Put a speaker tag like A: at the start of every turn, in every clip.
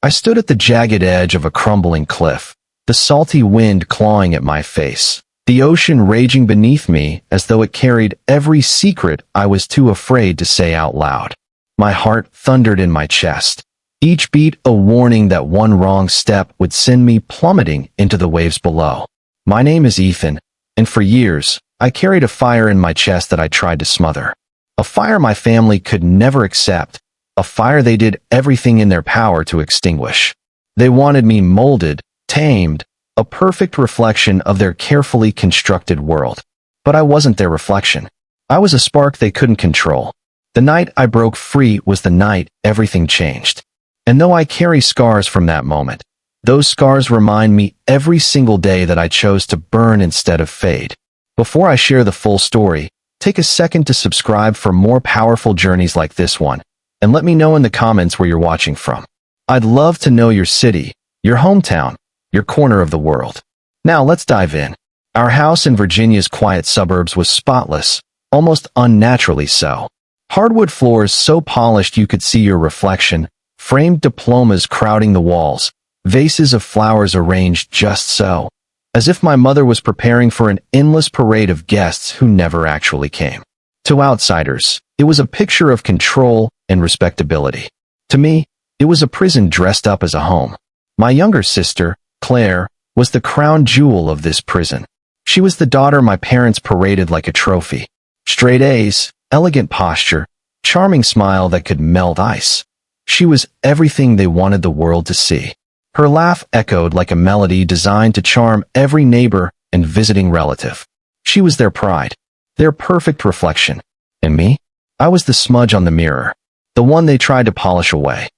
A: I stood at the jagged edge of a crumbling cliff, the salty wind clawing at my face, the ocean raging beneath me as though it carried every secret I was too afraid to say out loud. My heart thundered in my chest, each beat a warning that one wrong step would send me plummeting into the waves below. My name is Ethan, and for years, I carried a fire in my chest that I tried to smother. A fire my family could never accept, a fire they did everything in their power to extinguish. They wanted me molded, tamed, a perfect reflection of their carefully constructed world. But I wasn't their reflection. I was a spark they couldn't control. The night I broke free was the night everything changed. And though I carry scars from that moment, those scars remind me every single day that I chose to burn instead of fade. Before I share the full story, take a second to subscribe for more powerful journeys like this one, and let me know in the comments where you're watching from. I'd love to know your city, your hometown, your corner of the world. Now let's dive in. Our house in Virginia's quiet suburbs was spotless, almost unnaturally so. Hardwood floors so polished you could see your reflection, framed diplomas crowding the walls, vases of flowers arranged just so, as if my mother was preparing for an endless parade of guests who never actually came. To outsiders, it was a picture of control and respectability. To me, it was a prison dressed up as a home. My younger sister, Claire, was the crown jewel of this prison. She was the daughter my parents paraded like a trophy. Straight A's, elegant posture, charming smile that could melt ice. She was everything they wanted the world to see. Her laugh echoed like a melody designed to charm every neighbor and visiting relative. She was their pride, their perfect reflection. And me? I was the smudge on the mirror, the one they tried to polish away.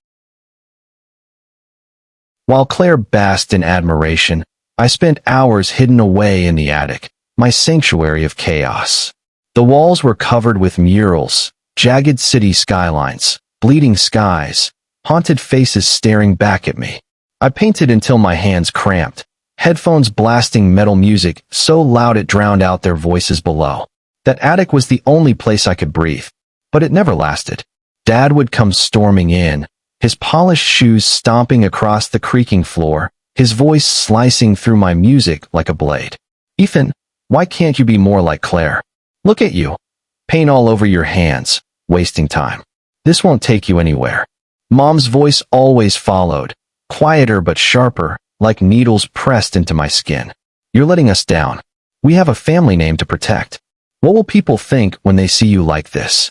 A: While Claire basked in admiration, I spent hours hidden away in the attic, my sanctuary of chaos. The walls were covered with murals, jagged city skylines, bleeding skies, haunted faces staring back at me. I painted until my hands cramped, headphones blasting metal music so loud it drowned out their voices below. That attic was the only place I could breathe, but it never lasted. Dad would come storming in, his polished shoes stomping across the creaking floor, his voice slicing through my music like a blade. "Ethan, why can't you be more like Claire? Look at you. Paint all over your hands, wasting time. This won't take you anywhere." Mom's voice always followed, quieter but sharper, like needles pressed into my skin. "You're letting us down. We have a family name to protect. What will people think when they see you like this?"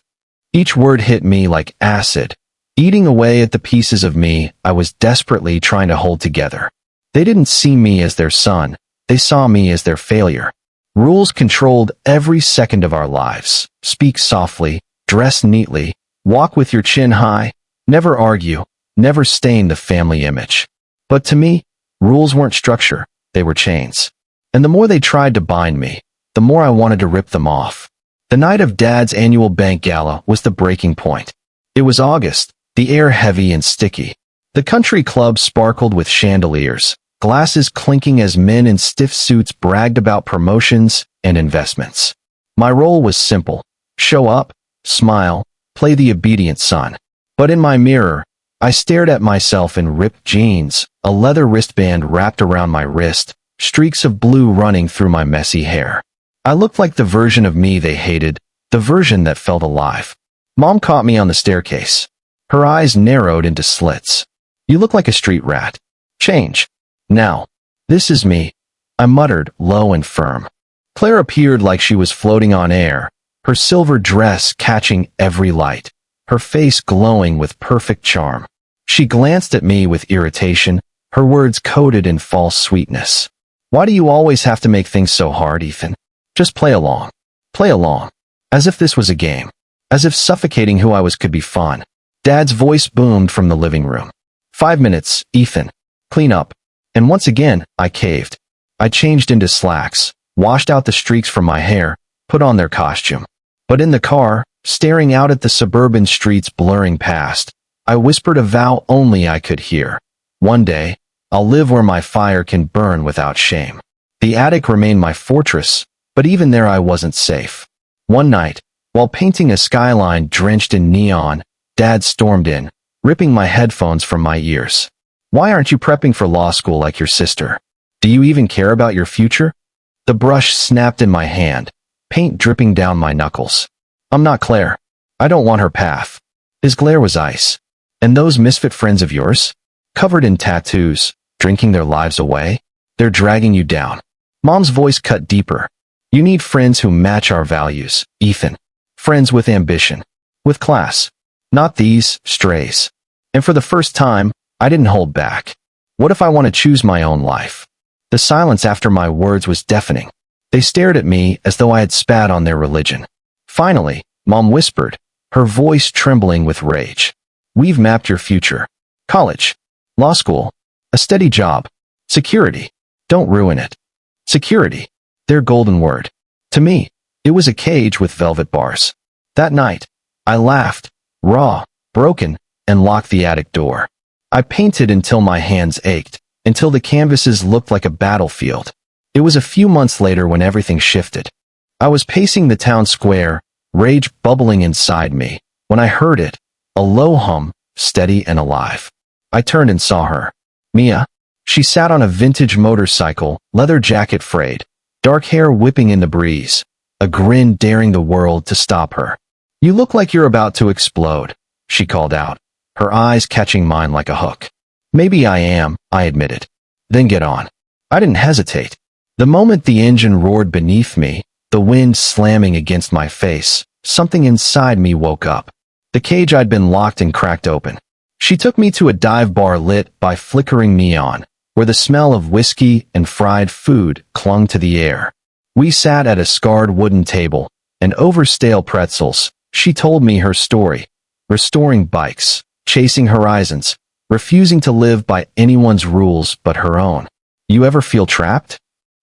A: Each word hit me like acid, eating away at the pieces of me I was desperately trying to hold together. They didn't see me as their son, they saw me as their failure. Rules controlled every second of our lives. Speak softly, dress neatly, walk with your chin high, never argue, never stain the family image. But to me, rules weren't structure, they were chains. And the more they tried to bind me, the more I wanted to rip them off. The night of Dad's annual bank gala was the breaking point. It was August, the air heavy and sticky. The country club sparkled with chandeliers, glasses clinking as men in stiff suits bragged about promotions and investments. My role was simple: show up, smile, play the obedient son. But in my mirror, I stared at myself in ripped jeans, a leather wristband wrapped around my wrist, streaks of blue running through my messy hair. I looked like the version of me they hated, the version that felt alive. Mom caught me on the staircase. Her eyes narrowed into slits. "You look like a street rat. Change. Now." "This is me," I muttered, low and firm. Claire appeared like she was floating on air, her silver dress catching every light, her face glowing with perfect charm. She glanced at me with irritation, her words coated in false sweetness. "Why do you always have to make things so hard, Ethan? Just play along. Play along." As if this was a game. As if suffocating who I was could be fun. Dad's voice boomed from the living room. "5 minutes, Ethan. Clean up." And once again, I caved. I changed into slacks, washed out the streaks from my hair, put on their costume. But in the car, staring out at the suburban streets blurring past, I whispered a vow only I could hear. One day, I'll live where my fire can burn without shame. The attic remained my fortress, but even there I wasn't safe. One night, while painting a skyline drenched in neon, Dad stormed in, ripping my headphones from my ears. Why aren't you prepping for law school like your sister? Do you even care about your future? The brush snapped in my hand, paint dripping down my knuckles. I'm not Claire. I don't want her path. His glare was ice. And those misfit friends of yours? Covered in tattoos, drinking their lives away? They're dragging you down. Mom's voice cut deeper. You need friends who match our values, Ethan. Friends with ambition. With class. Not these strays. And for the first time, I didn't hold back. What if I want to choose my own life? The silence after my words was deafening. They stared at me as though I had spat on their religion. Finally, Mom whispered, her voice trembling with rage. We've mapped your future. College. Law school. A steady job. Security. Don't ruin it. Security. Their golden word. To me, it was a cage with velvet bars. That night, I laughed, raw, broken, and locked the attic door. I painted until my hands ached, until the canvases looked like a battlefield. It was a few months later when everything shifted. I was pacing the town square, rage bubbling inside me, when I heard it, a low hum, steady and alive. I turned and saw her. Mia. She sat on a vintage motorcycle, leather jacket frayed, dark hair whipping in the breeze, a grin daring the world to stop her. You look like you're about to explode, she called out, her eyes catching mine like a hook. Maybe I am, I admitted. Then get on. I didn't hesitate. The moment the engine roared beneath me, the wind slamming against my face, something inside me woke up. The cage I'd been locked in cracked open. She took me to a dive bar lit by flickering neon, where the smell of whiskey and fried food clung to the air. We sat at a scarred wooden table, and over stale pretzels, she told me her story, restoring bikes, chasing horizons, refusing to live by anyone's rules but her own. You ever feel trapped?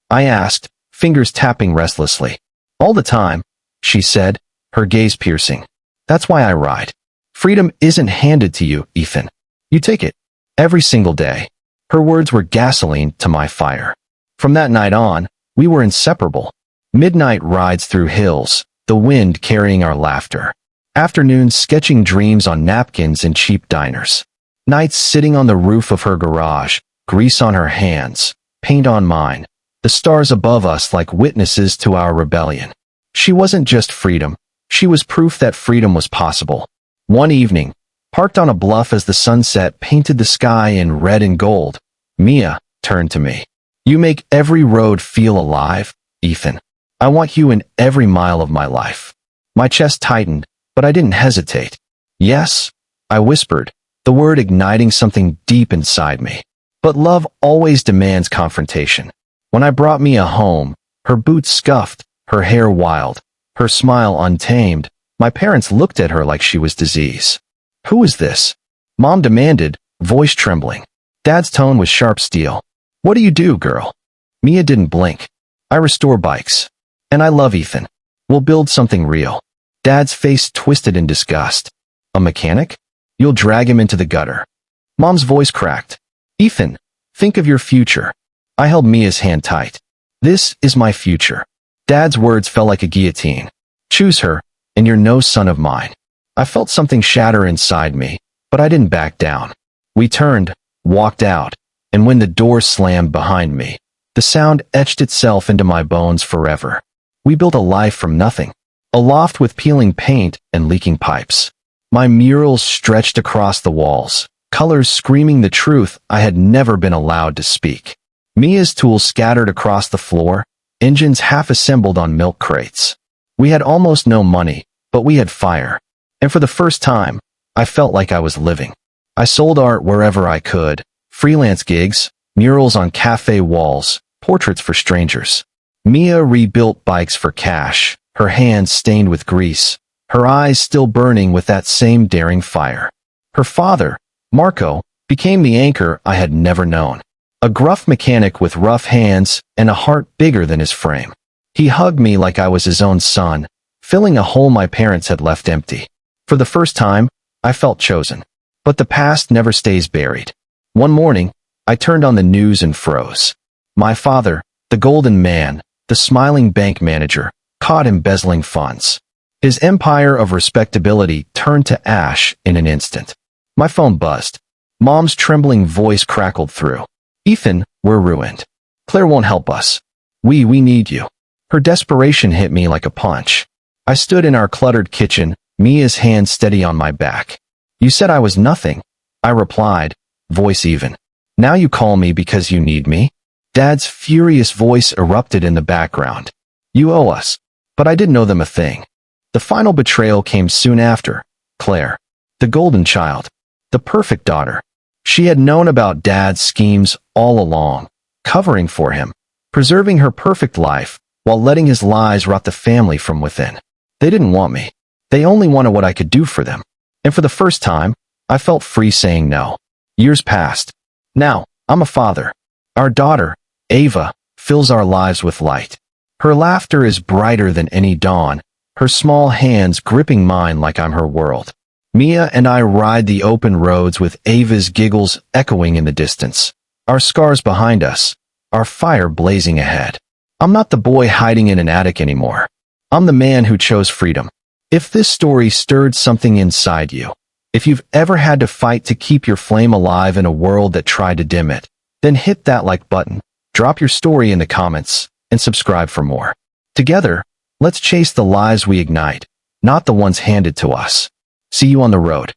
A: I asked, fingers tapping restlessly. All the time, she said, her gaze piercing. That's why I ride. Freedom isn't handed to you, Ethan. You take it. Every single day. Her words were gasoline to my fire. From that night on, we were inseparable. Midnight rides through hills, the wind carrying our laughter. Afternoons sketching dreams on napkins in cheap diners. Nights sitting on the roof of her garage, grease on her hands, paint on mine, the stars above us like witnesses to our rebellion. She wasn't just freedom. She was proof that freedom was possible. One evening, parked on a bluff as the sunset painted the sky in red and gold, Mia turned to me. You make every road feel alive, Ethan. I want you in every mile of my life. My chest tightened, but I didn't hesitate. Yes, I whispered, the word igniting something deep inside me. But love always demands confrontation. When I brought Mia home, her boots scuffed, her hair wild, her smile untamed, my parents looked at her like she was disease. Who is this? Mom demanded, voice trembling. Dad's tone was sharp steel. What do you do, girl? Mia didn't blink. I restore bikes. And I love Ethan. We'll build something real. Dad's face twisted in disgust. A mechanic? You'll drag him into the gutter. Mom's voice cracked. Ethan, think of your future. I held Mia's hand tight. This is my future. Dad's words fell like a guillotine. Choose her, and you're no son of mine. I felt something shatter inside me, but I didn't back down. We turned, walked out, and when the door slammed behind me, the sound etched itself into my bones forever. We built a life from nothing. A loft with peeling paint and leaking pipes. My murals stretched across the walls, colors screaming the truth I had never been allowed to speak. Mia's tools scattered across the floor, engines half-assembled on milk crates. We had almost no money, but we had fire. And for the first time, I felt like I was living. I sold art wherever I could, freelance gigs, murals on cafe walls, portraits for strangers. Mia rebuilt bikes for cash, her hands stained with grease, her eyes still burning with that same daring fire. Her father, Marco, became the anchor I had never known. A gruff mechanic with rough hands and a heart bigger than his frame. He hugged me like I was his own son, filling a hole my parents had left empty. For the first time, I felt chosen. But the past never stays buried. One morning, I turned on the news and froze. My father, the golden man, the smiling bank manager, caught embezzling funds. His empire of respectability turned to ash in an instant. My phone buzzed. Mom's trembling voice crackled through. Ethan, we're ruined. Claire won't help us. We need you. Her desperation hit me like a punch. I stood in our cluttered kitchen, Mia's hand steady on my back. You said I was nothing, I replied, voice even. Now you call me because you need me? Dad's furious voice erupted in the background. You owe us. But I didn't owe them a thing. The final betrayal came soon after. Claire. The golden child. The perfect daughter. She had known about Dad's schemes all along, covering for him, preserving her perfect life, while letting his lies rot the family from within. They didn't want me. They only wanted what I could do for them. And for the first time, I felt free saying no. Years passed. Now, I'm a father. Our daughter, Ava, fills our lives with light. Her laughter is brighter than any dawn, her small hands gripping mine like I'm her world. Mia and I ride the open roads with Ava's giggles echoing in the distance. Our scars behind us, our fire blazing ahead. I'm not the boy hiding in an attic anymore. I'm the man who chose freedom. If this story stirred something inside you, if you've ever had to fight to keep your flame alive in a world that tried to dim it, then hit that like button, drop your story in the comments, and subscribe for more. Together, let's chase the lives we ignite, not the ones handed to us. See you on the road.